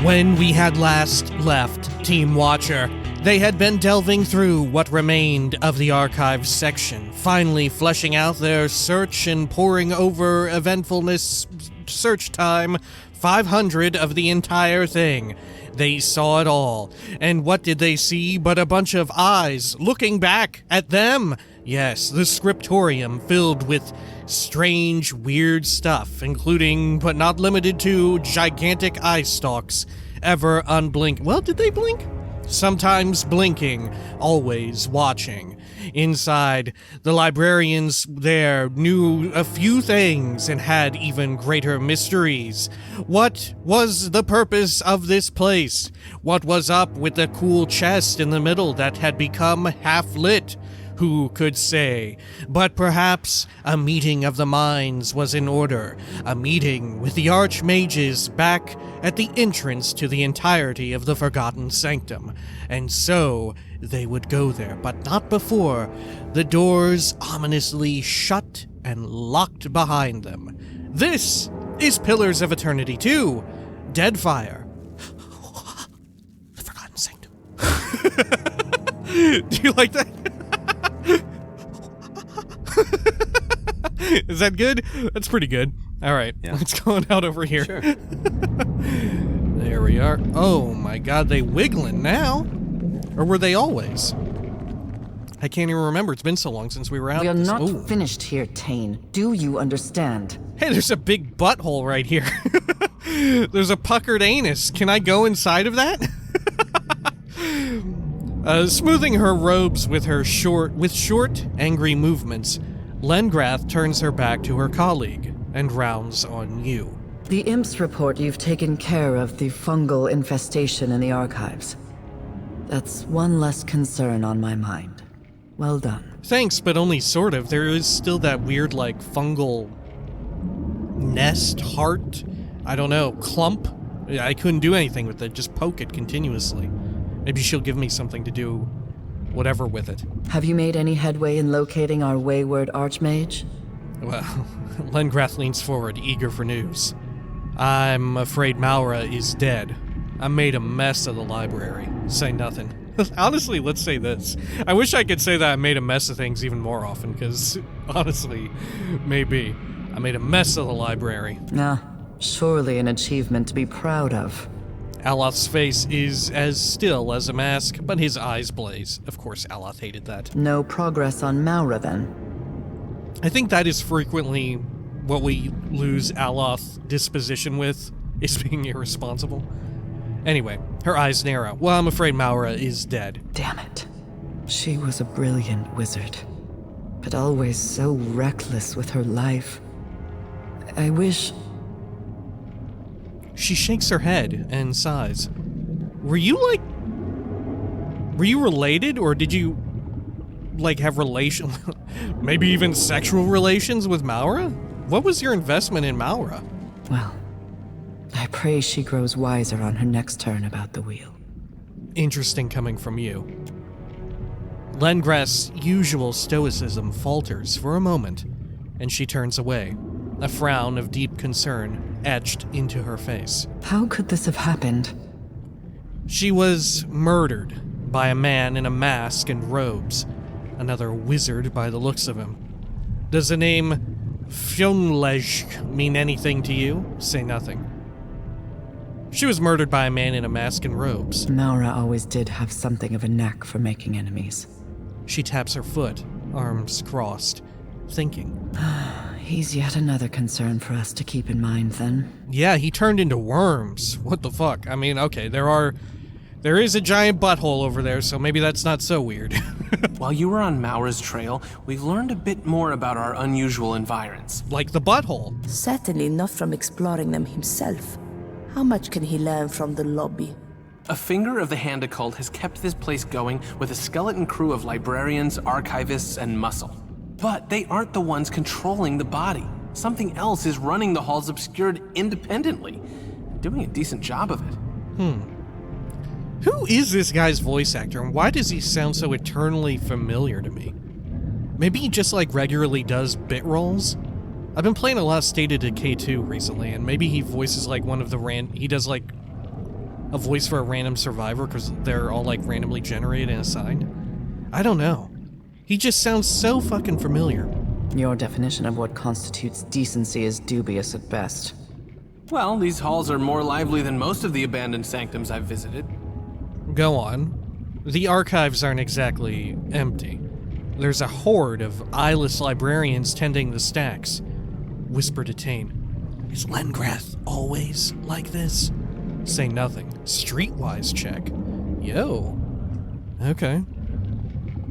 When we had last left Team Watcher, they had been delving through what remained of the archives section, finally fleshing out their search and poring over eventfulness search time, 500 of the entire thing. They saw it all, and what did they see but a bunch of eyes looking back at them? Yes, the scriptorium filled with strange, weird stuff, including, but not limited to, gigantic eye stalks, ever unblink. Well, did they blink? Sometimes blinking, always watching. Inside, the librarians there knew a few things and had even greater mysteries. What was the purpose of this place? What was up with the cool chest in the middle that had become half-lit? Who could say? But perhaps a meeting of the minds was in order. A meeting with the archmages back at the entrance to the entirety of the Forgotten Sanctum. And so they would go there, but not before the doors ominously shut and locked behind them. This is Pillars of Eternity 2, Deadfire. The Forgotten Sanctum. Do you like that? Is that good? That's pretty good. All right, Let's go on out over here. Sure. There we are. Oh my god, they wiggling now? Or were they always? I can't even remember. It's been so long since we were out. We are not finished here, Tane. Do you understand? Hey, there's a big butthole right here. There's a puckered anus. Can I go inside of that? Smoothing her robes with short, angry movements, Llengrath turns her back to her colleague and rounds on you. The imps report you've taken care of the fungal infestation in the archives. That's one less concern on my mind. Well done. Thanks, but only sort of. There is still that weird, fungal nest, heart, I don't know, clump. I couldn't do anything with it, just poke it continuously. Maybe she'll give me something to do whatever with it. Have you made any headway in locating our wayward archmage? Well, Llengrath leans forward, eager for news. I'm afraid Maura is dead. I made a mess of the library. Say nothing. Honestly, let's say this. I wish I could say that I made a mess of things even more often, because, honestly, maybe. I made a mess of the library. Surely an achievement to be proud of. Aloth's face is as still as a mask, but his eyes blaze. Of course, Aloth hated that. No progress on Maura, then? I think that is frequently what we lose Aloth's disposition with, is being irresponsible. Anyway, her eyes narrow. Well, I'm afraid Maura is dead. Damn it. She was a brilliant wizard, but always so reckless with her life. I wish... She shakes her head and sighs. Were you related, or did you, have maybe even sexual relations with Maura? What was your investment in Maura? Well, I pray she grows wiser on her next turn about the wheel. Interesting coming from you. Llengrath's usual stoicism falters for a moment, and she turns away, a frown of deep concern etched into her face. How could this have happened? She was murdered by a man in a mask and robes, another wizard by the looks of him. Does the name Fionlej mean anything to you? Say nothing. She was murdered by a man in a mask and robes. Maura always did have something of a knack for making enemies. She taps her foot, arms crossed, thinking. He's yet another concern for us to keep in mind, then. Yeah, he turned into worms. What the fuck? I mean, okay, there is a giant butthole over there, so maybe that's not so weird. While you were on Maura's trail, we've learned a bit more about our unusual environs. Like the butthole. Certainly not from exploring them himself. How much can he learn from the lobby? A finger of the Hand Occult has kept this place going with a skeleton crew of librarians, archivists, and muscle. But they aren't the ones controlling the body. Something else is running the halls obscured independently, doing a decent job of it. Who is this guy's voice actor, and why does he sound so eternally familiar to me? Maybe he just, regularly does bit roles? I've been playing a lot of State of Decay 2 recently, and maybe he voices, one of the he does, a voice for a random survivor because they're all like randomly generated and assigned? I don't know. He just sounds so fucking familiar. Your definition of what constitutes decency is dubious at best. Well, these halls are more lively than most of the abandoned sanctums I've visited. Go on. The archives aren't exactly empty. There's a horde of eyeless librarians tending the stacks. Whisper to Tane. Is Llengrath always like this? Say nothing. Streetwise check. Yo. Okay.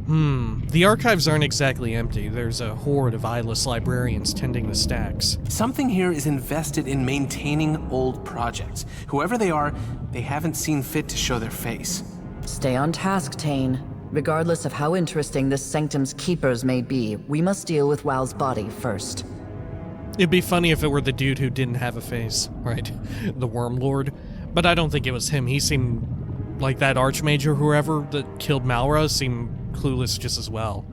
The archives aren't exactly empty. There's a horde of eyeless librarians tending the stacks. Something here is invested in maintaining old projects. Whoever they are, they haven't seen fit to show their face. Stay on task, Tane. Regardless of how interesting this sanctum's keepers may be, we must deal with Wow's body first. It'd be funny if it were the dude who didn't have a face, right? The Worm Lord. But I don't think it was him. He seemed like that Archmage or whoever that killed Malra seemed clueless just as well.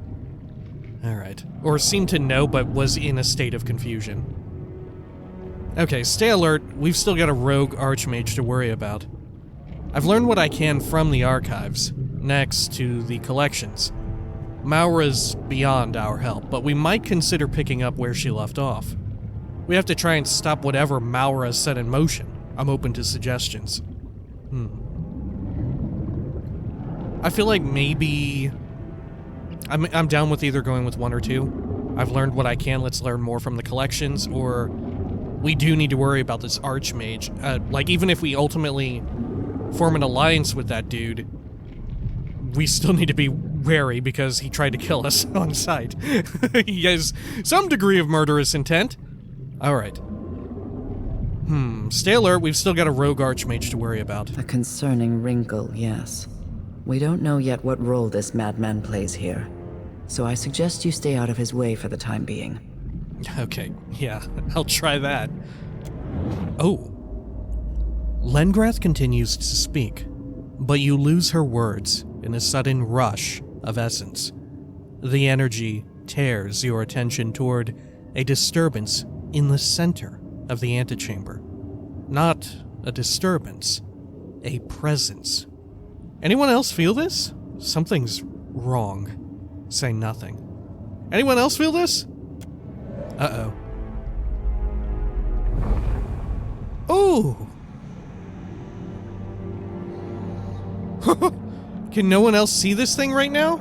Alright. Or seemed to know but was in a state of confusion. Okay, stay alert. We've still got a rogue Archmage to worry about. I've learned what I can from the archives, next to the collections. Maura's beyond our help, but we might consider picking up where she left off. We have to try and stop whatever Maura set in motion. I'm open to suggestions. I feel like maybe... I'm down with either going with one or two. I've learned what I can, let's learn more from the collections, or we do need to worry about this Archmage. Like, even if we ultimately form an alliance with that dude, we still need to be wary because he tried to kill us on sight. He has some degree of murderous intent. Alright. Stay alert, we've still got a rogue Archmage to worry about. A concerning wrinkle, yes. We don't know yet what role this madman plays here, so I suggest you stay out of his way for the time being. Okay, yeah, I'll try that. Oh. Llengrath continues to speak, but you lose her words in a sudden rush of essence. The energy tears your attention toward a disturbance in the center of the antechamber. Not a disturbance, a presence. Anyone else feel this? Something's wrong. Say nothing. Anyone else feel this? Uh-oh. Oh! Can no one else see this thing right now?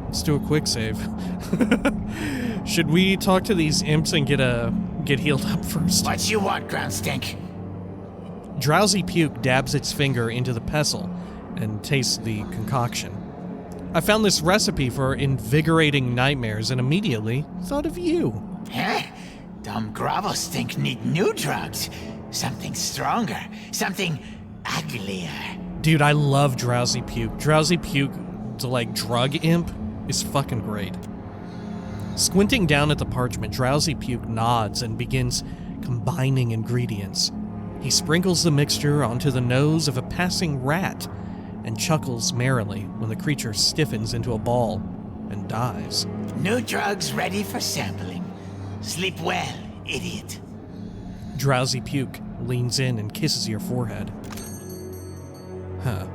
Let's do a quick save. Should we talk to these imps and get healed up first? What you want, ground stink? Drowsy Puke dabs its finger into the pestle and tastes the concoction. I found this recipe for invigorating nightmares and immediately thought of you. Huh? Dumb gravel stink need new drugs. Something stronger. Something uglier. Dude, I love Drowsy Puke. Drowsy Puke, to like drug imp, is fucking great. Squinting down at the parchment, Drowsy Puke nods and begins combining ingredients. He sprinkles the mixture onto the nose of a passing rat and chuckles merrily when the creature stiffens into a ball and dies. New drugs ready for sampling. Sleep well, idiot. Drowsy Puke leans in and kisses your forehead. Huh.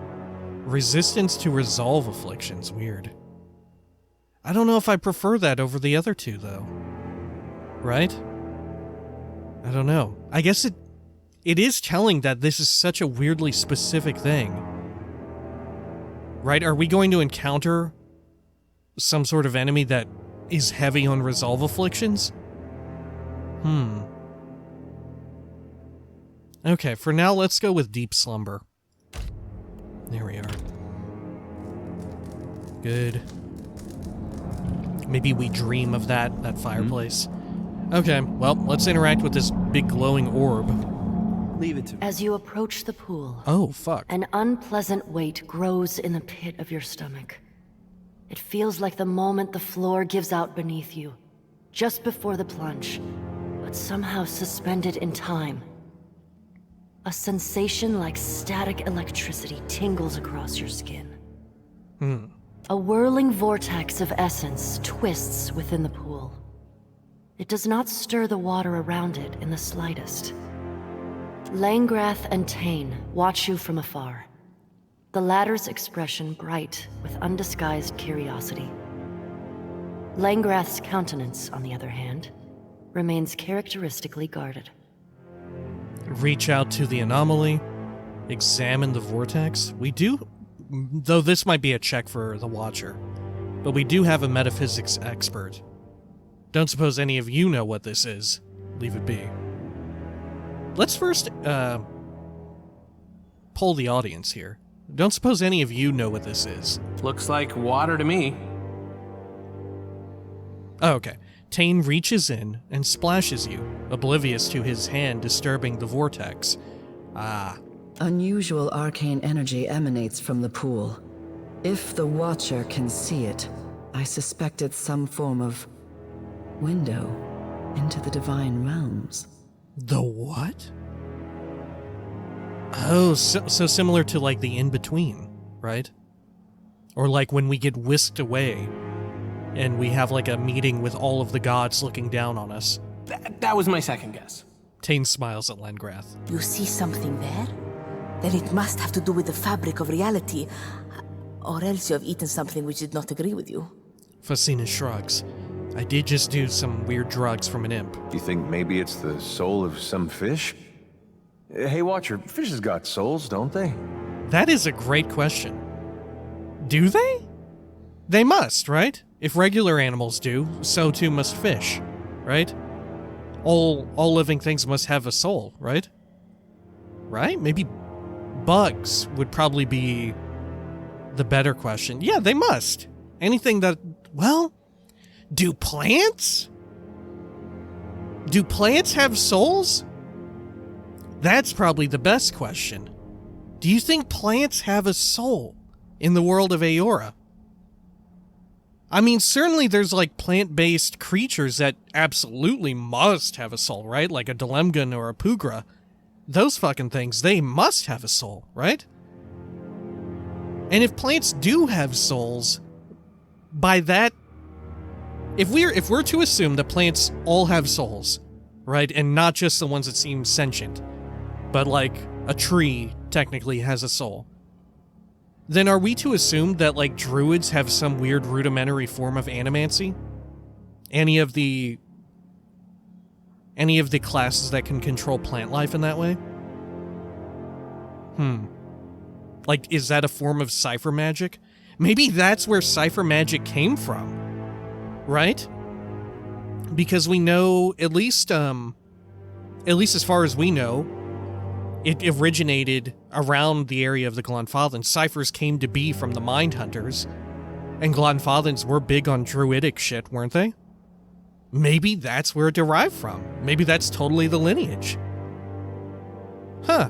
Resistance to resolve afflictions. Weird. I don't know if I prefer that over the other two, though. Right? I don't know. I guess it is telling that this is such a weirdly specific thing. Right? Are we going to encounter some sort of enemy that is heavy on resolve afflictions? Okay, for now, let's go with deep slumber. There we are. Good. Maybe we dream of that fireplace. Okay, well, let's interact with this big glowing orb. Leave it to me. As you approach the pool, Oh, fuck. an unpleasant weight grows in the pit of your stomach. It feels like the moment the floor gives out beneath you, just before the plunge, but somehow suspended in time. A sensation like static electricity tingles across your skin. A whirling vortex of essence twists within the pool. It does not stir the water around it in the slightest. Llengrath and Tain watch you from afar, the latter's expression bright with undisguised curiosity. Llengrath's countenance, on the other hand, remains characteristically guarded. Reach out to the anomaly, examine the vortex. We do, though this might be a check for the Watcher, but we do have a metaphysics expert. Don't suppose any of you know what this is. Leave it be. Let's first, poll the audience here. Don't suppose any of you know what this is. Looks like water to me. Oh, okay. Tain reaches in and splashes you, oblivious to his hand disturbing the vortex. Ah. Unusual arcane energy emanates from the pool. If the Watcher can see it, I suspect it's some form of window into the divine realms. The what? Oh, so similar to like the in-between, right? Or like when we get whisked away and we have like a meeting with all of the gods looking down on us. That was my second guess. Tain smiles at Llengrath. You see something there? Then it must have to do with the fabric of reality. Or else you have eaten something which did not agree with you. Facina shrugs. I did just do some weird drugs from an imp. You think maybe it's the soul of some fish? Hey, Watcher, fishes got souls, don't they? That is a great question. Do they? They must, right? If regular animals do, so too must fish, right? All living things must have a soul, right? Right? Maybe bugs would probably be the better question. Yeah, they must. Anything that, well, do plants? Do plants have souls? That's probably the best question. Do you think plants have a soul in the world of Eora? I mean, certainly there's like plant-based creatures that absolutely must have a soul, right? Like a Delemgan or a Pugra. Those fucking things, they must have a soul, right? And if plants do have souls, by that, if we're to assume that plants all have souls, right, and not just the ones that seem sentient, but like a tree technically has a soul, then are we to assume that like druids have some weird rudimentary form of animancy? Any of the classes that can control plant life in that way? Like, is that a form of cipher magic? Maybe that's where cipher magic came from, right? Because we know, at least as far as we know, it originated around the area of the Glonfathans. Ciphers came to be from the Mind Hunters, and Glonfathans were big on druidic shit, weren't they? Maybe that's where it derived from. Maybe that's totally the lineage. Huh.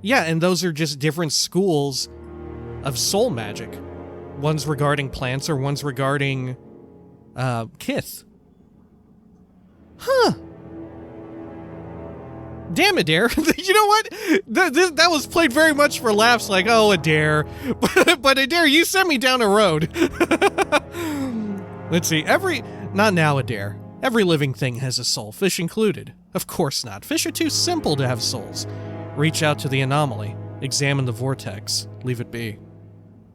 Yeah, and those are just different schools of soul magic. One's regarding plants, or one's regarding kith. Huh. Damn, Adair. You know what? That was played very much for laughs, like, oh, Adair. But Adair, you sent me down a road. Let's see, not now, Adair. Every living thing has a soul, fish included. Of course not. Fish are too simple to have souls. Reach out to the anomaly. Examine the vortex. Leave it be.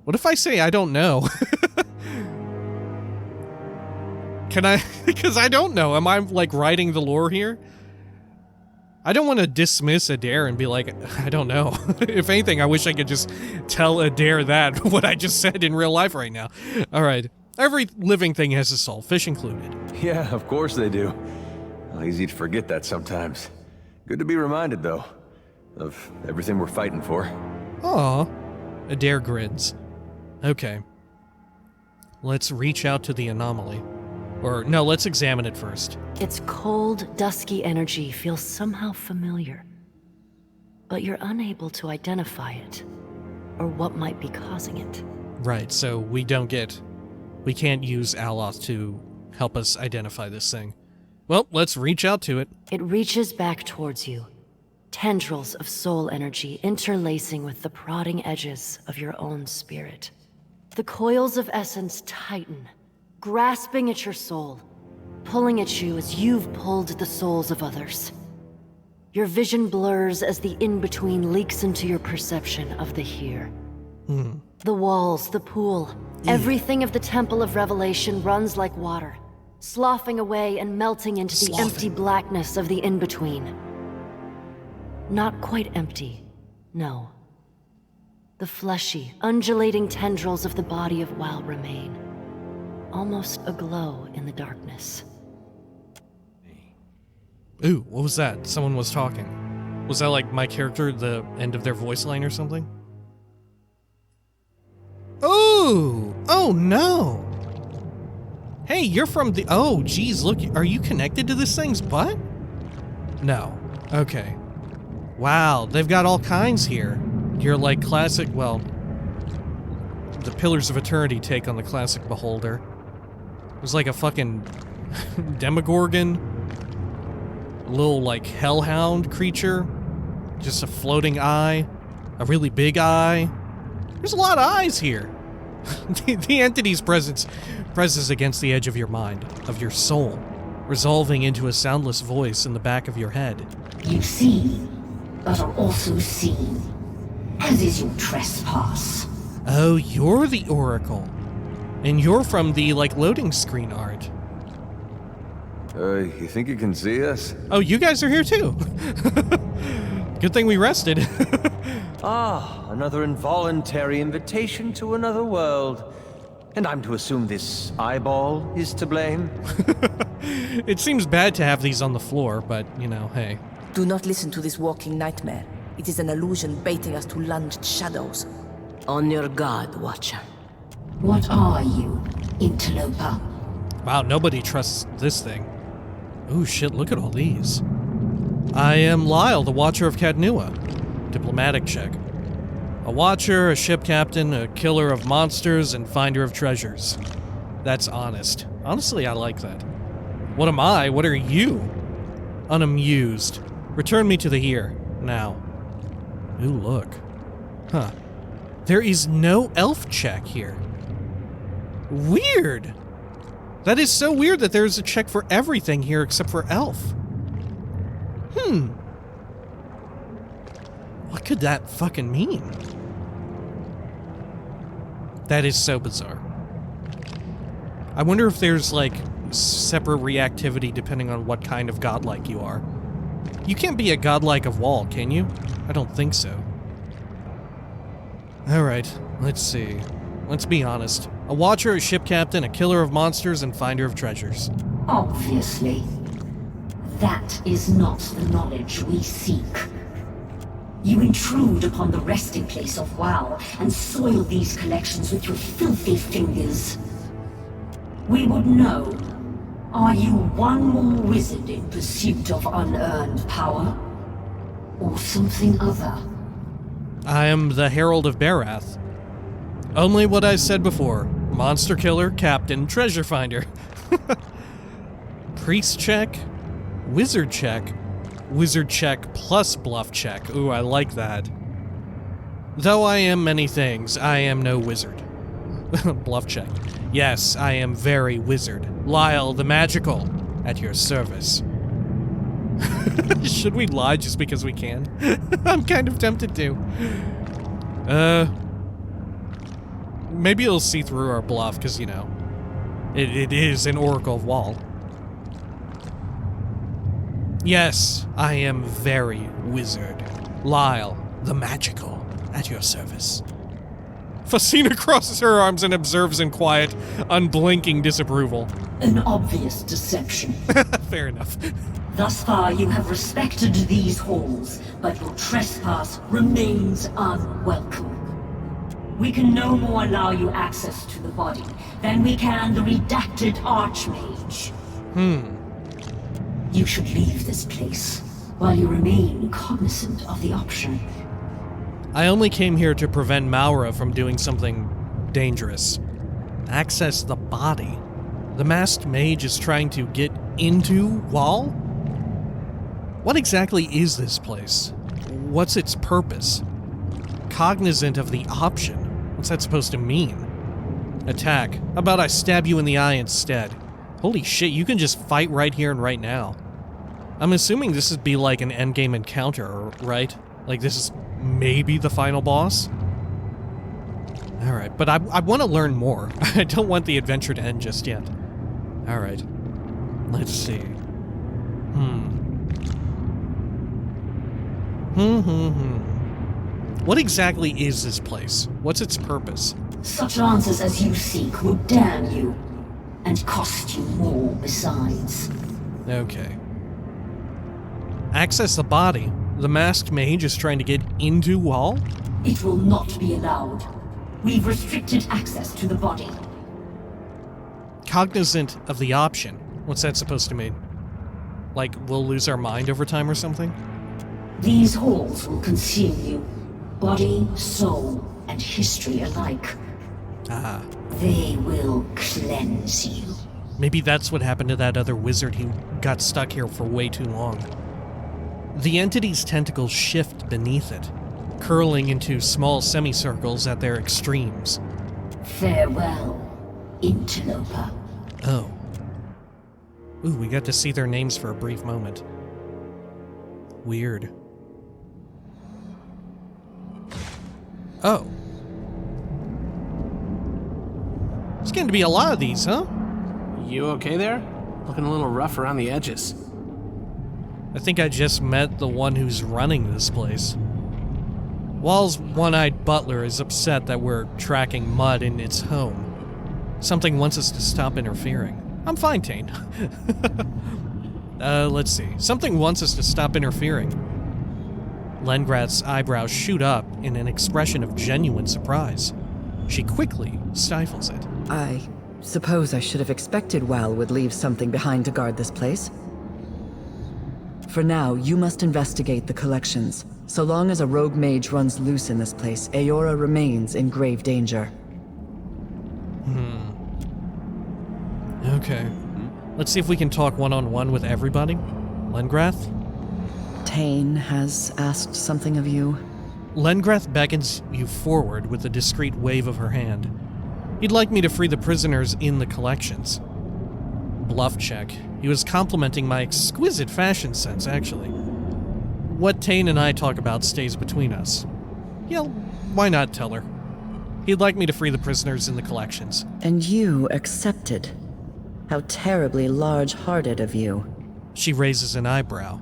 What if I say I don't know? Can I? Because I don't know. Am I, like, writing the lore here? I don't want to dismiss Adair and be like, I don't know. If anything, I wish I could just tell Adair that, what I just said in real life right now. All right. Every living thing has a soul, fish included. Yeah, of course they do. Well, easy to forget that sometimes. Good to be reminded, though, of everything we're fighting for. Aw. Adair grins. Okay. Let's reach out to the anomaly. Or, no, let's examine it first. Its cold, dusky energy feels somehow familiar, but you're unable to identify it, or what might be causing it. Right, so we can't use Aloth to help us identify this thing. Well, let's reach out to it. It reaches back towards you, tendrils of soul energy interlacing with the prodding edges of your own spirit. The coils of essence tighten, grasping at your soul, pulling at you as you've pulled the souls of others. Your vision blurs as the in-between leaks into your perception of the here. The walls, the pool, everything of the Temple of Revelation runs like water, sloughing away and melting into the empty blackness of the in-between. Not quite empty, no. The fleshy, undulating tendrils of the body of WoW remain, almost aglow in the darkness. Ooh, what was that? Someone was talking. Was that like my character, the end of their voice line or something? Ooh! Oh no! Hey, you're from the... Oh, geez, look, are you connected to this thing's butt? No. Okay. Wow, they've got all kinds here. You're like classic, well... the Pillars of Eternity take on the classic Beholder. There's like a fucking Demogorgon. A little, like, hellhound creature. Just a floating eye. A really big eye. There's a lot of eyes here. The entity's presence presses against the edge of your mind, of your soul, resolving into a soundless voice in the back of your head. You see, but are also seen, as is your trespass. Oh, you're the Oracle. And you're from the, like, loading screen art. You think you can see us? Oh, you guys are here too. Good thing we rested. Ah, another involuntary invitation to another world. And I'm to assume this eyeball is to blame? It seems bad to have these on the floor, but, you know, hey. Do not listen to this walking nightmare. It is an illusion baiting us to lunge at shadows. On your guard, Watcher. What are you, interloper? Wow, nobody trusts this thing. Ooh, shit, look at all these. I am Lyle, the Watcher of Cadnua. Diplomatic check. A Watcher, a ship captain, a killer of monsters, and finder of treasures. That's honest. Honestly, I like that. What am I? What are you? Unamused. Return me to the here, now. Ooh, look. Huh. There is no elf check here. Weird! That is so weird that there's a check for everything here except for elf. What could that fucking mean? That is so bizarre. I wonder if there's, like, separate reactivity depending on what kind of godlike you are. You can't be a godlike of Wall, can you? I don't think so. Alright, let's see. Let's be honest. A Watcher, a ship captain, a killer of monsters, and finder of treasures. Obviously. That is not the knowledge we seek. You intrude upon the resting place of WoW and soil these collections with your filthy fingers. We would know. Are you one more wizard in pursuit of unearned power? Or something other? I am the Herald of Barath. Only what I said before. Monster killer, captain, treasure finder. Priest check, wizard check plus bluff check. Ooh, I like that. Though I am many things, I am no wizard. Bluff check. Yes, I am very wizard. Lyle the Magical, at your service. Should we lie just because we can? I'm kind of tempted to. Maybe it'll see through our bluff, because, you know, it is an Oracle of Wall. Yes, I am very wizard. Lyle, the Magical, at your service. Fasina crosses her arms and observes in quiet, unblinking disapproval. An obvious deception. Fair enough. Thus far you have respected these halls, but your trespass remains unwelcome. We can no more allow you access to the body than we can the redacted Archmage. You should leave this place, while you remain cognizant of the option. I only came here to prevent Maura from doing something dangerous. Access the body. The masked mage is trying to get into Wall? What exactly is this place? What's its purpose? Cognizant of the option. What's that supposed to mean? Attack. How about I stab you in the eye instead? Holy shit, you can just fight right here and right now. I'm assuming this would be like an endgame encounter, right? Like this is maybe the final boss? Alright, but I want to learn more. I don't want the adventure to end just yet. Alright. Let's see. What exactly is this place? What's its purpose? Such answers as you seek would damn you, and cost you more besides. Okay. Access the body. The masked mage is trying to get into Wall? It will not be allowed. We've restricted access to the body. Cognizant of the option. What's that supposed to mean? Like, we'll lose our mind over time or something? These halls will consume you. Body, soul, and history alike. Ah. They will cleanse you. Maybe that's what happened to that other wizard who got stuck here for way too long. The entity's tentacles shift beneath it, curling into small semicircles at their extremes. Farewell, interloper. Oh. Ooh, we got to see their names for a brief moment. Weird. Oh. There's going to be a lot of these, huh? You okay there? Looking a little rough around the edges. I think I just met the one who's running this place. Wall's one-eyed butler is upset that we're tracking mud in its home. Something wants us to stop interfering. I'm fine, Tane. Let's see. Something wants us to stop interfering. Llengrath's eyebrows shoot up in an expression of genuine surprise. She quickly stifles it. I suppose I should have expected Wal would leave something behind to guard this place. For now, you must investigate the collections. So long as a rogue mage runs loose in this place, Eora remains in grave danger. Okay. Let's see if we can talk one-on-one with everybody. Llengrath? Tane has asked something of you. Llengrath beckons you forward with a discreet wave of her hand. He'd like me to free the prisoners in the collections. Bluff check. He was complimenting my exquisite fashion sense, actually. What Tane and I talk about stays between us. Yeah, why not tell her? He'd like me to free the prisoners in the collections. And you accepted. How terribly large-hearted of you. She raises an eyebrow.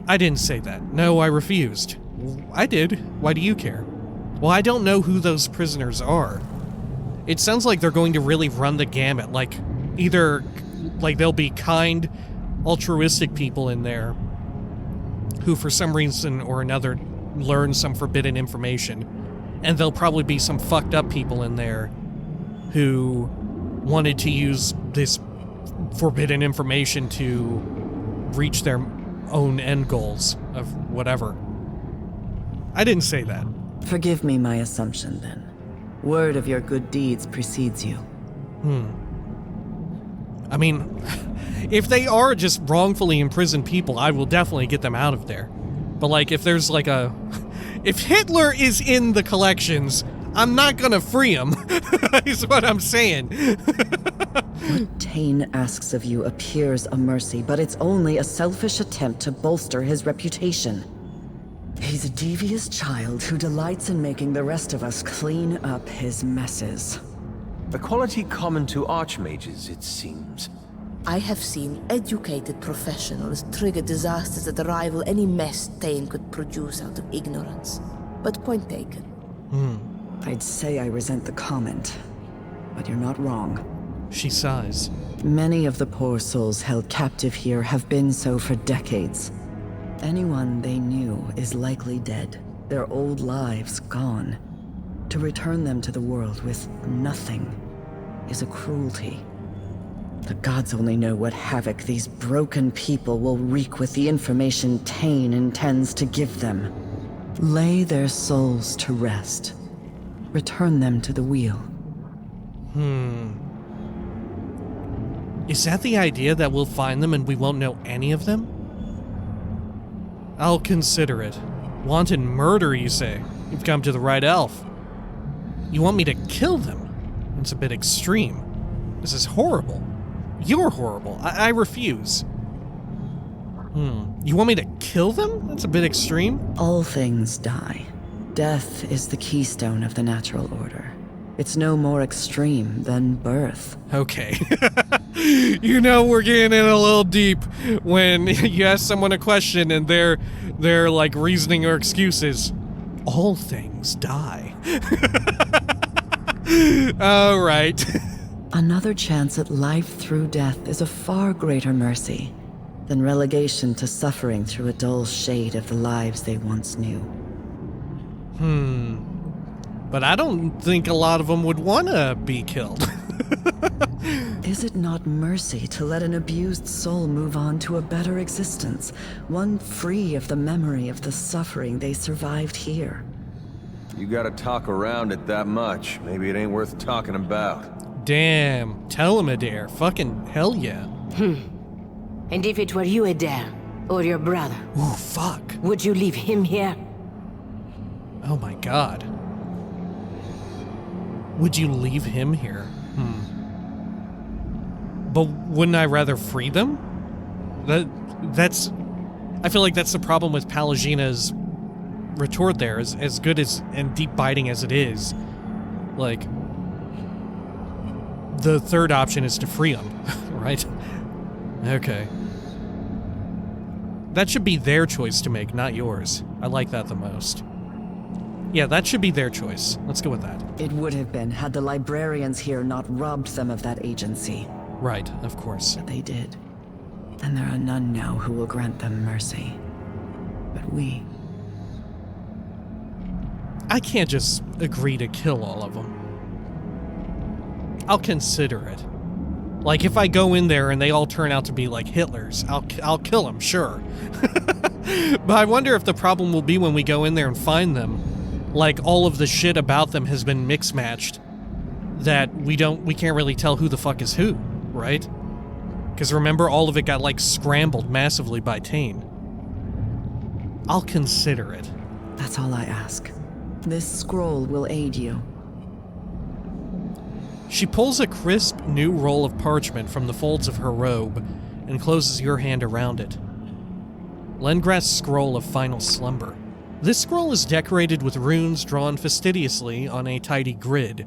I didn't say that. No, I refused. I did. Why do you care? Well, I don't know who those prisoners are. It sounds like they're going to really run the gamut, like, either, like, there'll be kind, altruistic people in there who, for some reason or another, learn some forbidden information, and there'll probably be some fucked up people in there who wanted to use this forbidden information to reach their own end goals of whatever. I didn't say that. Forgive me my assumption, then. Word of your good deeds precedes you. I mean, if they are just wrongfully imprisoned people, I will definitely get them out of there. But, like, if there's, like, if Hitler is in the collections, I'm not gonna free him, is what I'm saying. What Tane asks of you appears a mercy, but it's only a selfish attempt to bolster his reputation. He's a devious child who delights in making the rest of us clean up his messes. A quality common to archmages, it seems. I have seen educated professionals trigger disasters that rival any mess Tane could produce out of ignorance. But point taken. I'd say I resent the comment, but you're not wrong. She sighs. Many of the poor souls held captive here have been so for decades. Anyone they knew is likely dead, their old lives gone. To return them to the world with nothing is a cruelty. The gods only know what havoc these broken people will wreak with the information Tane intends to give them. Lay their souls to rest. Return them to the wheel. Is that the idea, that we'll find them and we won't know any of them? I'll consider it. Wanton murder, you say? You've come to the right elf. You want me to kill them? It's a bit extreme. This is horrible. You're horrible. I refuse. You want me to kill them? That's a bit extreme. All things die. Death is the keystone of the natural order. It's no more extreme than birth. Okay. You know we're getting in a little deep when you ask someone a question and they're like reasoning or excuses. All things die. All right. Another chance at life through death is a far greater mercy than relegation to suffering through a dull shade of the lives they once knew. But I don't think a lot of them would want to be killed. Is it not mercy to let an abused soul move on to a better existence, one free of the memory of the suffering they survived here? You gotta talk around it that much. Maybe it ain't worth talking about. Damn, Telemadir. Fucking hell yeah. And if it were you, Adair, or your brother, Ooh, fuck. would you leave him here? Oh my god. Would you leave him here? But wouldn't I rather free them? That's... I feel like that's the problem with Palagina's retort there, as good as and deep biting as it is. Like, the third option is to free them, right? Okay. That should be their choice to make, not yours. I like that the most. Yeah, that should be their choice. Let's go with that. It would have been had the librarians here not robbed them of that agency. Right, of course. But they did. And there are none now who will grant them mercy. But we... I can't just agree to kill all of them. I'll consider it. Like, if I go in there and they all turn out to be like Hitlers, I'll kill them, sure. But I wonder if the problem will be when we go in there and find them, like all of the shit about them has been mix-matched, that we can't really tell who the fuck is who, right? Because remember, all of it got like scrambled massively by Tane. I'll consider it. That's all I ask. This scroll will aid you. She pulls a crisp new roll of parchment from the folds of her robe and closes your hand around it. Llengrath's scroll of final slumber. This scroll is decorated with runes drawn fastidiously on a tidy grid.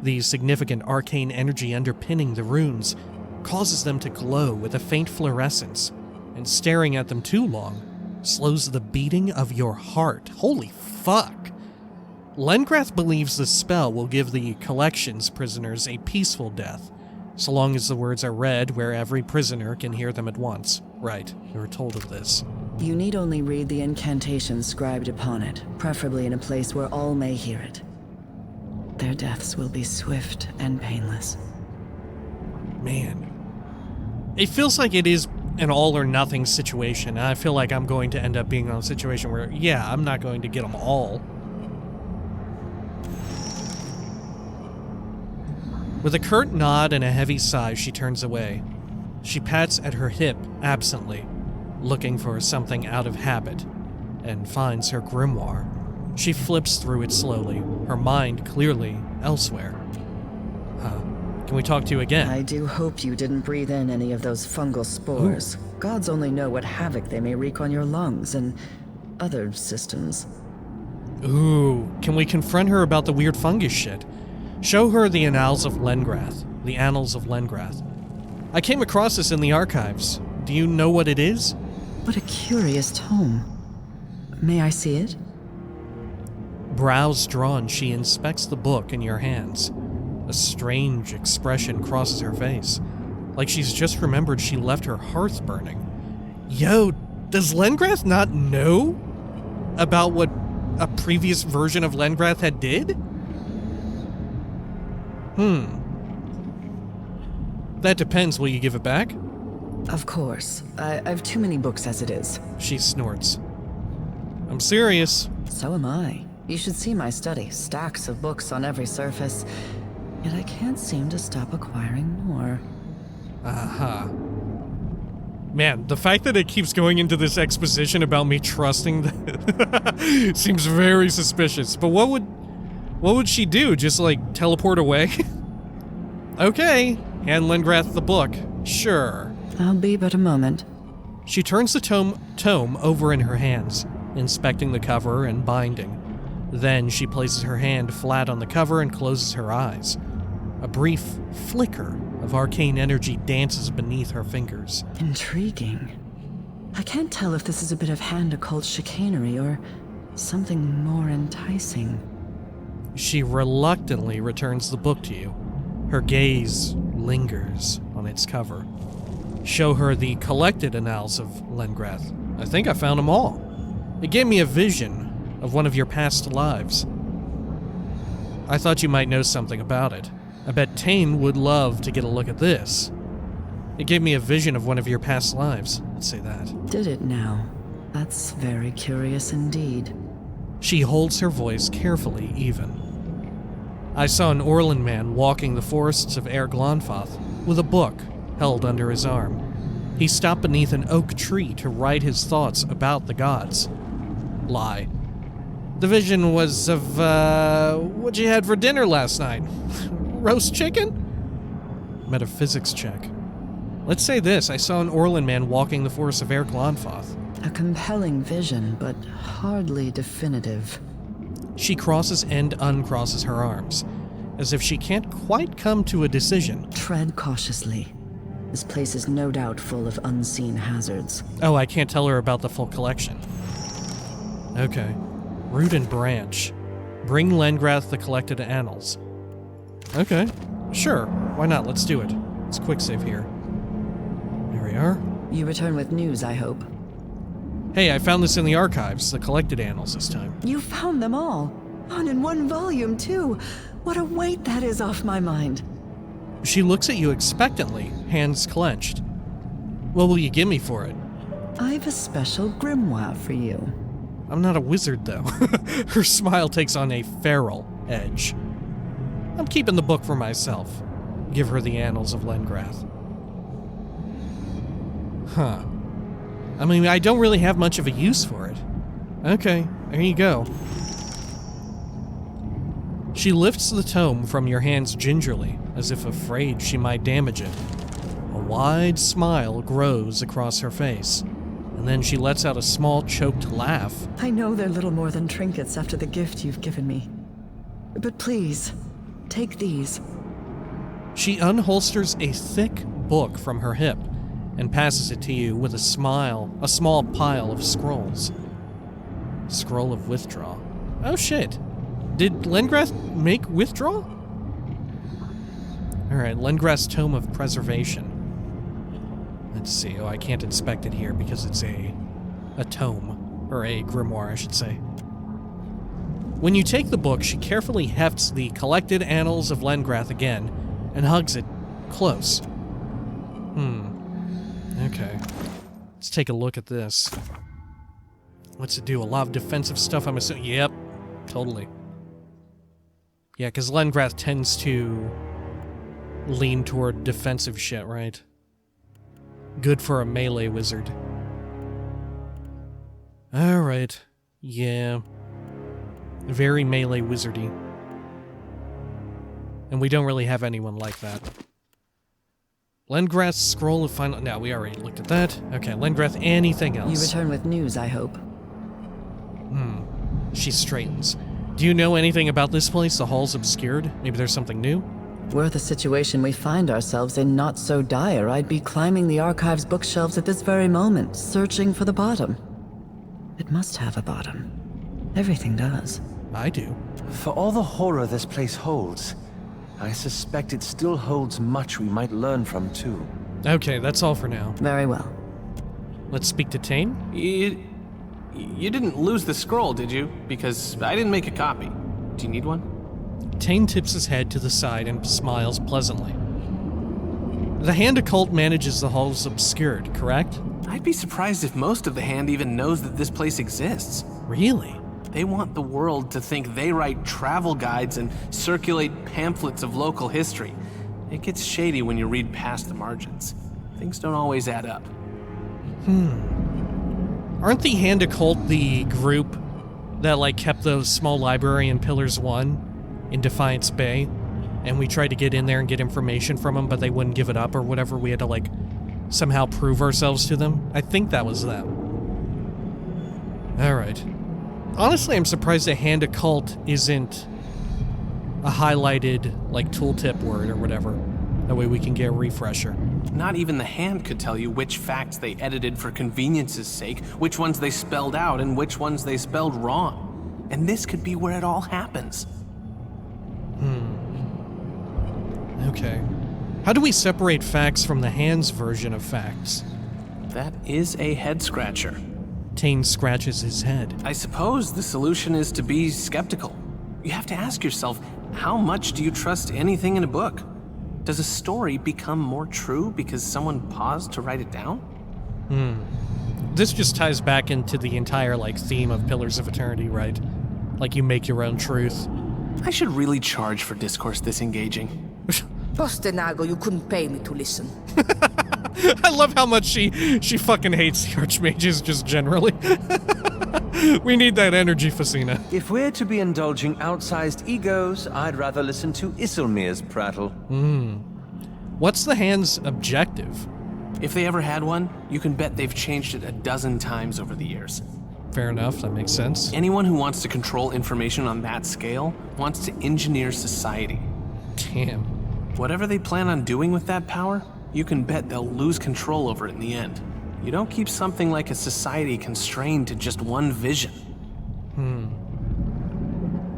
The significant arcane energy underpinning the runes causes them to glow with a faint fluorescence, and staring at them too long slows the beating of your heart. Holy fuck! Llengrath believes the spell will give the collection's prisoners a peaceful death, so long as the words are read where every prisoner can hear them at once. Right, we were told of this. You need only read the incantation scribed upon it, preferably in a place where all may hear it. Their deaths will be swift and painless. Man. It feels like it is an all-or-nothing situation. I feel like I'm going to end up being in a situation where, yeah, I'm not going to get them all. With a curt nod and a heavy sigh, she turns away. She pats at her hip absently, looking for something out of habit, and finds her grimoire. She flips through it slowly, her mind clearly elsewhere. Can we talk to you again? I do hope you didn't breathe in any of those fungal spores. Ooh. Gods only know what havoc they may wreak on your lungs and other systems. Ooh, can we confront her about the weird fungus shit? Show her the annals of Llengrath. The annals of Llengrath. I came across this in the archives. Do you know what it is? What a curious tome. May I see it? Brows drawn, she inspects the book in your hands. A strange expression crosses her face, like she's just remembered she left her hearth burning. Yo, does Llengrath not know about what a previous version of Llengrath had did? That depends. Will you give it back? Of course. I've too many books as it is. She snorts. I'm serious. So am I. You should see my study. Stacks of books on every surface. Yet I can't seem to stop acquiring more. Man, the fact that it keeps going into this exposition about me trusting seems very suspicious. But what would she do? Just like teleport away? Okay, hand Llengrath the book. Sure. I'll be but a moment. She turns the tome over in her hands, inspecting the cover and binding. Then she places her hand flat on the cover and closes her eyes. A brief flicker of arcane energy dances beneath her fingers. Intriguing. I can't tell if this is a bit of hand occult chicanery or something more enticing. She reluctantly returns the book to you. Her gaze lingers on its cover. Show her the collected annals of Llengrath. I think I found them all. It gave me a vision of one of your past lives. I thought you might know something about it. I bet Tane would love to get a look at this. It gave me a vision of one of your past lives. Let's say that. Did it now? That's very curious indeed. She holds her voice carefully even. I saw an Orlan man walking the forests of Llengrath with a book held under his arm. He stopped beneath an oak tree to write his thoughts about the gods. Lie. The vision was of, what you had for dinner last night. Roast chicken? Metaphysics check. Let's say this, I saw an Orlan man walking the forests of Llengrath. A compelling vision, but hardly definitive. She crosses and uncrosses her arms, as if she can't quite come to a decision. Tread cautiously. This place is no doubt full of unseen hazards. Oh, I can't tell her about the full collection. Okay. Root and branch. Bring Llengrath the collected annals. Okay. Sure. Why not? Let's do it. Let's quick save here. There we are. You return with news, I hope. Hey, I found this in the archives, the collected annals this time. You found them all. And in one volume, too. What a weight that is off my mind. She looks at you expectantly, hands clenched. What will you give me for it? I've a special grimoire for you. I'm not a wizard, though. Her smile takes on a feral edge. I'm keeping the book for myself. Give her the annals of Llengrath. Huh. I mean, I don't really have much of a use for it. Okay, there you go. She lifts the tome from your hands gingerly, as if afraid she might damage it. A wide smile grows across her face, and then she lets out a small, choked laugh. I know they're little more than trinkets after the gift you've given me. But please, take these. She unholsters a thick book from her hip and passes it to you with a smile, a small pile of scrolls. Scroll of Withdraw. Oh shit. Did Llengrath make Withdraw? Alright, Llengrath's Tome of Preservation. Let's see. Oh, I can't inspect it here because it's a tome. Or a grimoire, I should say. When you take the book, she carefully hefts the collected annals of Llengrath again and hugs it close. Okay. Let's take a look at this. What's it do? A lot of defensive stuff, I'm assuming? Yep. Totally. Yeah, because Llengrath tends to lean toward defensive shit, right? Good for a melee wizard. Alright. Yeah. Very melee wizardy. And we don't really have anyone like that. Llengrath's Scroll of Final... No, we already looked at that. Okay, Llengrath, anything else? You return with news, I hope. She straightens. Do you know anything about this place? The hall's obscured? Maybe there's something new? Were the situation we find ourselves in not so dire, I'd be climbing the archive's bookshelves at this very moment, searching for the bottom. It must have a bottom. Everything does. I do. For all the horror this place holds, I suspect it still holds much we might learn from, too. Okay, that's all for now. Very well. Let's speak to Tane. You didn't lose the scroll, did you? Because I didn't make a copy. Do you need one? Tane tips his head to the side and smiles pleasantly. The Hand Occult manages the halls obscured, correct? I'd be surprised if most of the Hand even knows that this place exists. Really? They want the world to think they write travel guides and circulate pamphlets of local history. It gets shady when you read past the margins. Things don't always add up. Aren't the Hand Occult the group that, like, kept those small library in Pillars 1 in Defiance Bay? And we tried to get in there and get information from them, but they wouldn't give it up or whatever. We had to, like, somehow prove ourselves to them. I think that was them. Alright. Honestly, I'm surprised a hand occult isn't a highlighted, like, tooltip word or whatever. That way we can get a refresher. Not even the hand could tell you which facts they edited for convenience's sake, which ones they spelled out, and which ones they spelled wrong. And this could be where it all happens. Okay. How do we separate facts from the hand's version of facts? That is a head-scratcher. Tane scratches his head. I suppose the solution is to be skeptical. You have to ask yourself, how much do you trust anything in a book? Does a story become more true because someone paused to write it down? This just ties back into the entire, like, theme of Pillars of Eternity, right? Like, you make your own truth. I should really charge for discourse this engaging. Postenago, you couldn't pay me to listen. I love how much she fucking hates the Archmages just generally. We need that energy, Facina. If we're to be indulging outsized egos, I'd rather listen to Isilmir's prattle. What's the hand's objective? If they ever had one, you can bet they've changed it a dozen times over the years. Fair enough, that makes sense. Anyone who wants to control information on that scale wants to engineer society. Damn. Whatever they plan on doing with that power, you can bet they'll lose control over it in the end. You don't keep something like a society constrained to just one vision.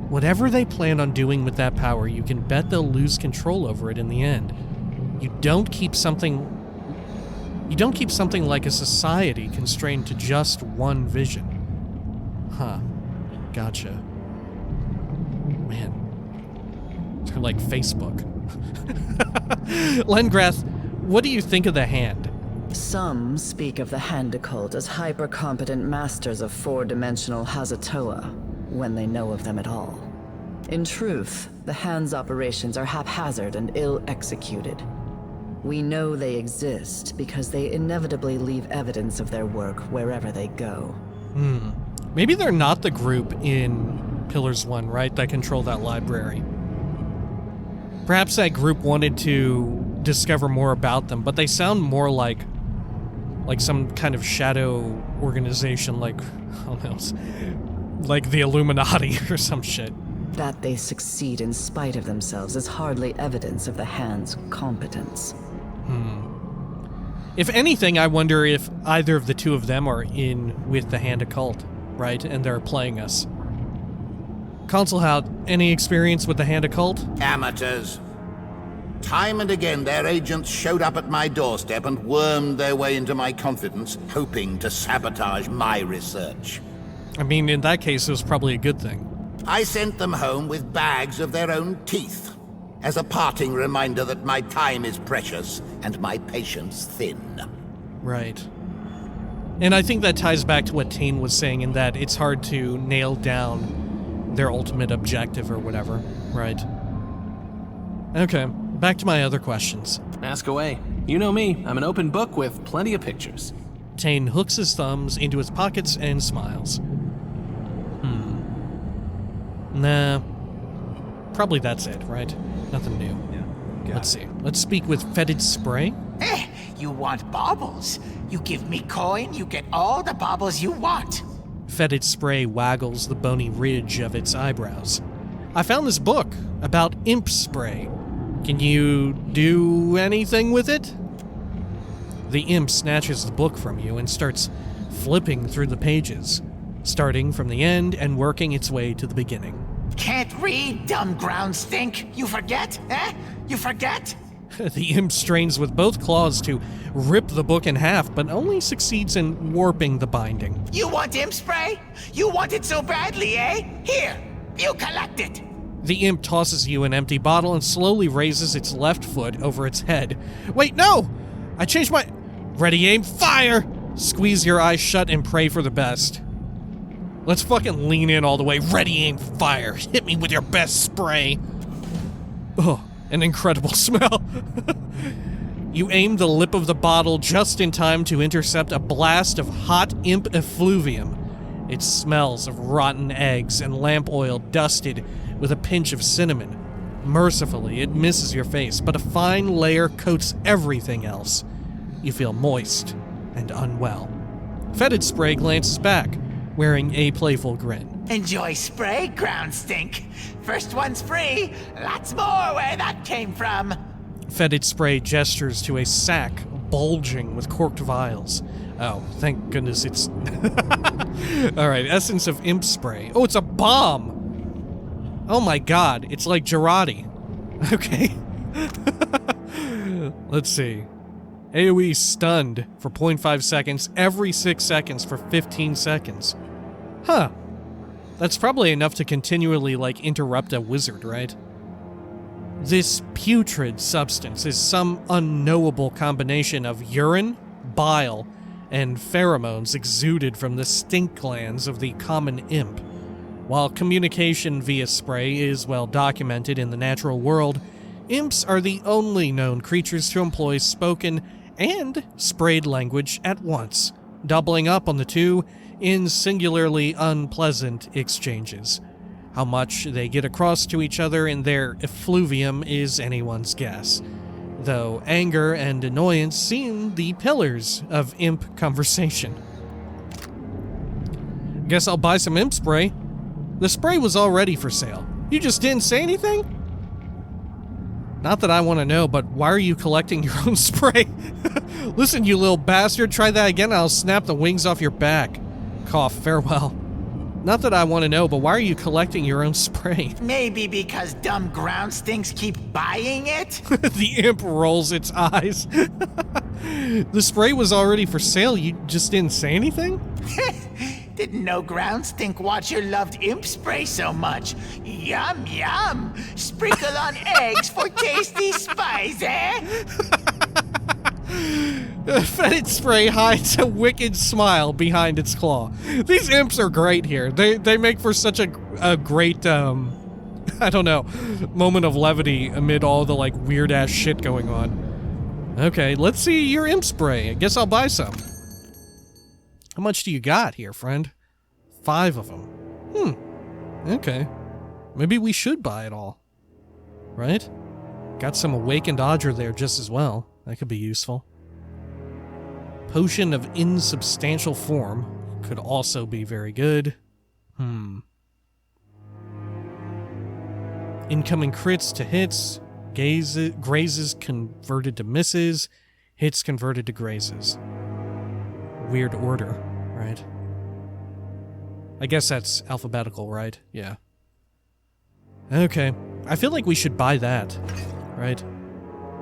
Whatever they plan on doing with that power, you can bet they'll lose control over it in the end. You don't keep something like a society constrained to just one vision. Huh. Gotcha. Man. They're like Facebook. Llengrath, what do you think of the hand? Some speak of the hand occult as hyper-competent masters of four-dimensional Hazatoa, when they know of them at all. In truth, the hand's operations are haphazard and ill-executed. We know they exist because they inevitably leave evidence of their work wherever they go. Maybe they're not the group in Pillars 1, right, that control that library. Perhaps that group wanted to discover more about them, but they sound more like some kind of shadow organization, like, who knows, like the Illuminati or some shit. That they succeed in spite of themselves is hardly evidence of the hand's competence. If anything, I wonder if either of the two of them are in with the hand occult, right, and they're playing us. Consul Hout, any experience with the hand occult? Amateurs. Time and again, their agents showed up at my doorstep and wormed their way into my confidence, hoping to sabotage my research. I mean, in that case, it was probably a good thing. I sent them home with bags of their own teeth, as a parting reminder that my time is precious and my patience thin. Right. And I think that ties back to what Tane was saying in that it's hard to nail down their ultimate objective or whatever, right? Okay, back to my other questions. Ask away. You know me, I'm an open book with plenty of pictures. Tane hooks his thumbs into his pockets and smiles. Nah. Probably that's it, right? Nothing new. Yeah. Let's see. Let's speak with Fetid Spray. You want baubles? You give me coin, you get all the baubles you want. Fetid Spray waggles the bony ridge of its eyebrows. I found this book about Imp Spray. Can you do anything with it? The imp snatches the book from you and starts flipping through the pages, starting from the end and working its way to the beginning. Can't read, dumb ground stink. You forget, eh? You forget? The imp strains with both claws to rip the book in half, but only succeeds in warping the binding. You want Imp Spray? You want it so badly, eh? Here, you collect it. The imp tosses you an empty bottle and slowly raises its left foot over its head. Wait, no! I changed my... Ready, aim, fire! Squeeze your eyes shut and pray for the best. Let's fucking lean in all the way. Ready, aim, fire. Hit me with your best spray. Oh, an incredible smell. You aim the lip of the bottle just in time to intercept a blast of hot imp effluvium. It smells of rotten eggs and lamp oil dusted with a pinch of cinnamon. Mercifully, it misses your face, but a fine layer coats everything else. you feel moist and unwell. Fetid Spray glances back, wearing a playful grin. Enjoy spray, ground stink. First one's free. Lots more where that came from. Fetid Spray gestures to a sack bulging with corked vials. Oh, thank goodness it's... Alright, essence of Imp Spray. Oh, it's a bomb! Oh my god, it's like Girardi. Okay. Let's see. AoE stunned for 0.5 seconds, every 6 seconds for 15 seconds. Huh. That's probably enough to continually, like, interrupt a wizard, right? This putrid substance is some unknowable combination of urine, bile, and pheromones exuded from the stink glands of the common imp. While communication via spray is well documented in the natural world, imps are the only known creatures to employ spoken and sprayed language at once, doubling up on the two in singularly unpleasant exchanges. How much they get across to each other in their effluvium is anyone's guess, though anger and annoyance seem the pillars of imp conversation. Guess I'll buy some Imp Spray. The spray was already for sale. You just didn't say anything? Not that I want to know, but why are you collecting your own spray? Listen, you little bastard, try that again and I'll snap the wings off your back. Cough, farewell. Not that I want to know, but why are you collecting your own spray? Maybe because dumb ground stinks keep buying it? The imp rolls its eyes. The spray was already for sale, you just didn't say anything? Didn't know ground stink watcher loved Imp Spray so much. Yum, yum. Sprinkle on eggs for tasty spice, eh? Fetid Spray hides a wicked smile behind its claw. These imps are great here. They make for such a great, I don't know, moment of levity amid all the, like, weird-ass shit going on. Okay, let's see your Imp Spray. I guess I'll buy some. How much do you got here, friend? 5 of them. Okay. Maybe we should buy it all. Right? Got some Awakened Audra there just as well. That could be useful. Potion of Insubstantial Form could also be very good. Incoming crits to hits. Grazes converted to misses. Hits converted to grazes. Weird order, right? I guess that's alphabetical, right? Yeah. Okay. I feel like we should buy that, right?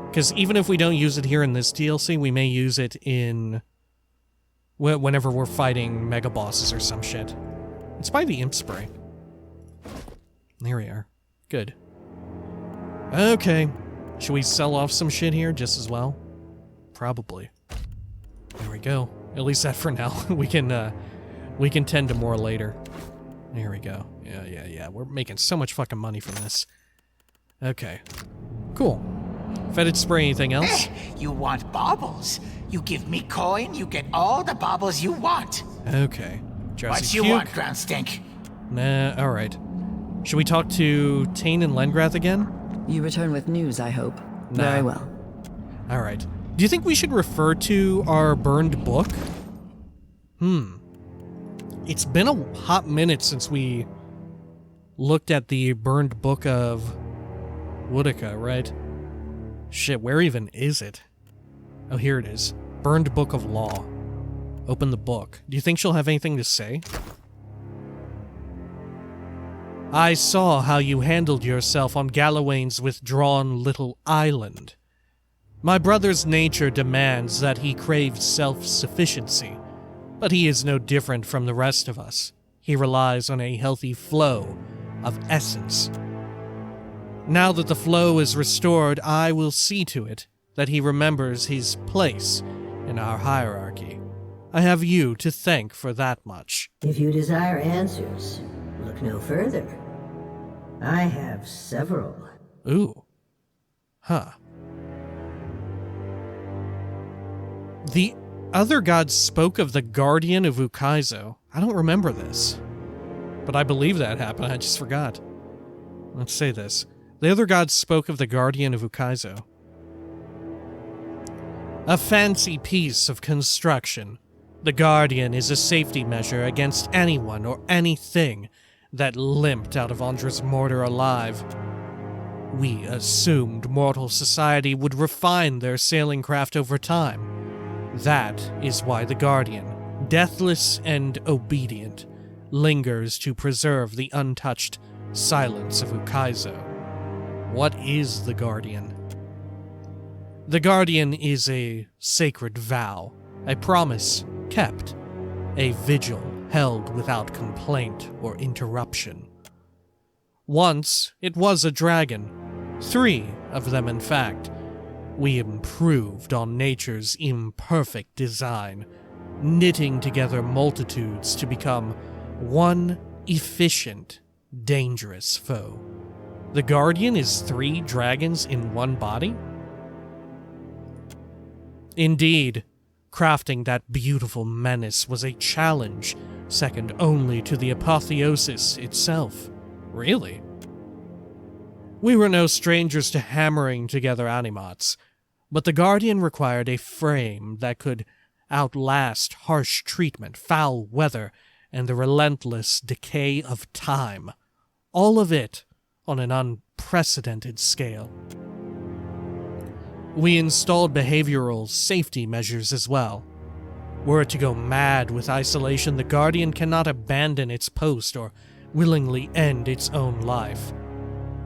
Because even if we don't use it here in this DLC, we may use it in... whenever we're fighting mega bosses or some shit. Let's buy the Imp Spray. There we are. Good. Okay. Should we sell off some shit here just as well? Probably. There we go. At least that for now. We can tend to more later. There we go. Yeah. We're making so much fucking money from this. Okay. Cool. Fetid Spray, anything else? You want baubles? You give me coin, you get all the baubles you want. Okay. What you want, ground stink? Nah, alright. Should we talk to Tane and Llengrath again? You return with news, I hope. Nah. Very well. Alright. Do you think we should refer to our burned book? It's been a hot minute since we looked at the burned book of Woodica, right? Shit, where even is it? Oh, here it is. Burned Book of Law. Open the book. Do you think she'll have anything to say? I saw how you handled yourself on Gallowayne's withdrawn little island. My brother's nature demands that he crave self-sufficiency, but he is no different from the rest of us. He relies on a healthy flow of essence. Now that the flow is restored, I will see to it that he remembers his place in our hierarchy. I have you to thank for that much. If you desire answers, look no further. I have several. Ooh. Huh. The other gods spoke of the Guardian of Ukaizo. I don't remember this, but I believe that happened. I just forgot. Let's say this. The other gods spoke of the Guardian of Ukaizo. A fancy piece of construction. The Guardian is a safety measure against anyone or anything that limped out of Andra's mortar alive. We assumed mortal society would refine their sailing craft over time. That is why the Guardian, deathless and obedient, lingers to preserve the untouched silence of Ukaizo. What is the Guardian? The Guardian is a sacred vow, a promise kept, a vigil held without complaint or interruption. Once, it was a dragon. 3 of them, in fact. We improved on nature's imperfect design, knitting together multitudes to become one efficient, dangerous foe. The Guardian is 3 dragons in one body? Indeed, crafting that beautiful menace was a challenge, second only to the apotheosis itself. Really? We were no strangers to hammering together animats, but the Guardian required a frame that could outlast harsh treatment, foul weather, and the relentless decay of time. All of it on an unprecedented scale. We installed behavioral safety measures as well. Were it to go mad with isolation, the Guardian cannot abandon its post or willingly end its own life.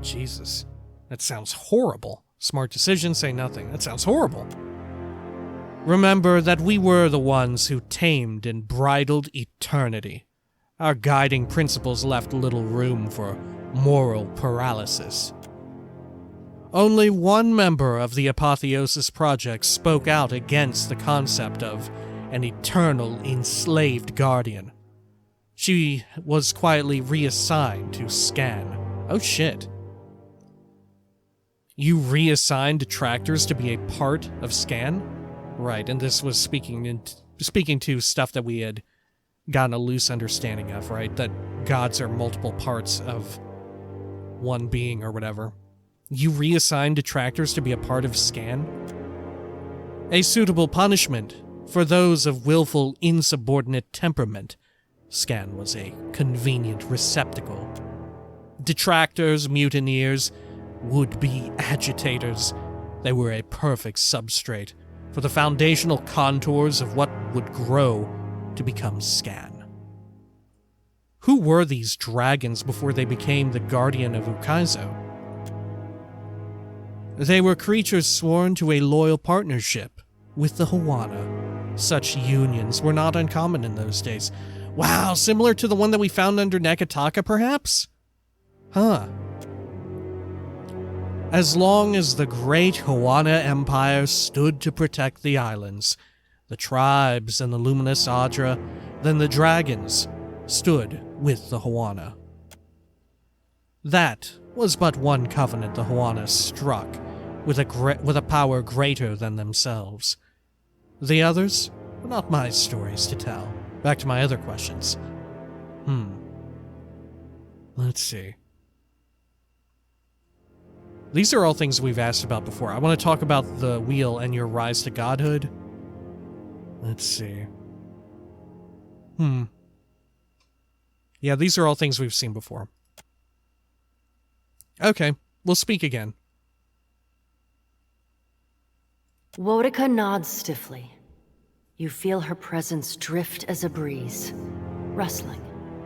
Jesus, that sounds horrible. Smart decision, say nothing. That sounds horrible. Remember that we were the ones who tamed and bridled eternity. Our guiding principles left little room for moral paralysis. Only one member of the Apotheosis Project spoke out against the concept of an eternal enslaved guardian. She was quietly reassigned to Scan. Oh shit. You reassigned detractors to be a part of Scan? Right, and this was speaking to stuff that we had gotten a loose understanding of, right? That gods are multiple parts of one being or whatever. You reassigned detractors to be a part of Scan? A suitable punishment for those of willful, insubordinate temperament. Scan was a convenient receptacle. Detractors, mutineers, would-be agitators, they were a perfect substrate for the foundational contours of what would grow to become Scan. Who were these dragons before they became the Guardian of Ukaizo? They were creatures sworn to a loyal partnership with the Hawana. Such unions were not uncommon in those days. Wow, similar to the one that we found under Nekataka, perhaps? Huh. As long as the great Hawana Empire stood to protect the islands, the tribes and the luminous Adra, then the dragons stood with the Hawana. That was but one covenant the Hawana struck, with a power greater than themselves. The others were not my stories to tell. Back to my other questions. Let's see. These are all things we've asked about before. I want to talk about the wheel and your rise to godhood. Let's see. Yeah, these are all things we've seen before. Okay, we'll speak again. Worika nods stiffly. You feel her presence drift as a breeze, rustling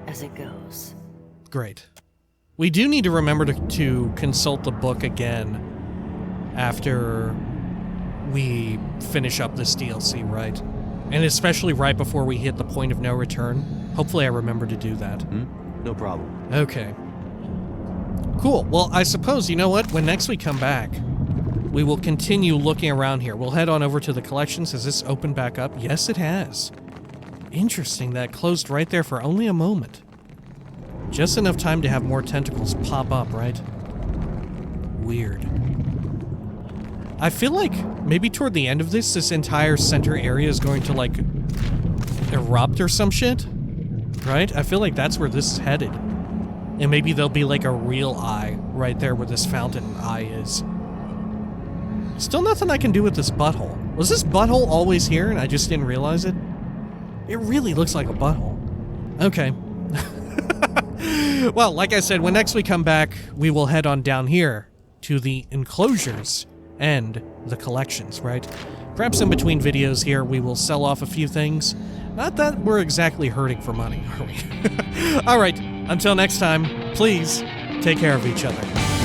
as it goes. Great. We do need to remember to consult the book again after we finish up this DLC, right? And especially right before we hit the point of no return. Hopefully I remember to do that. No problem. Okay. Cool. Well, I suppose, you know what? When next we come back, we will continue looking around here. We'll head on over to the collections. Has this opened back up? Yes, it has. Interesting, that closed right there for only a moment. Just enough time to have more tentacles pop up, right? Weird. I feel like maybe toward the end of this entire center area is going to, like, erupt or some shit. Right? I feel like that's where this is headed. And maybe there'll be, like, a real eye right there where this fountain eye is. Still nothing I can do with this butthole. Was this butthole always here and I just didn't realize it? It really looks like a butthole. Okay. Well, like I said, when next we come back, we will head on down here to the enclosures and the collections, right? Perhaps in between videos here, we will sell off a few things. Not that we're exactly hurting for money, are we? All right, until next time, please take care of each other.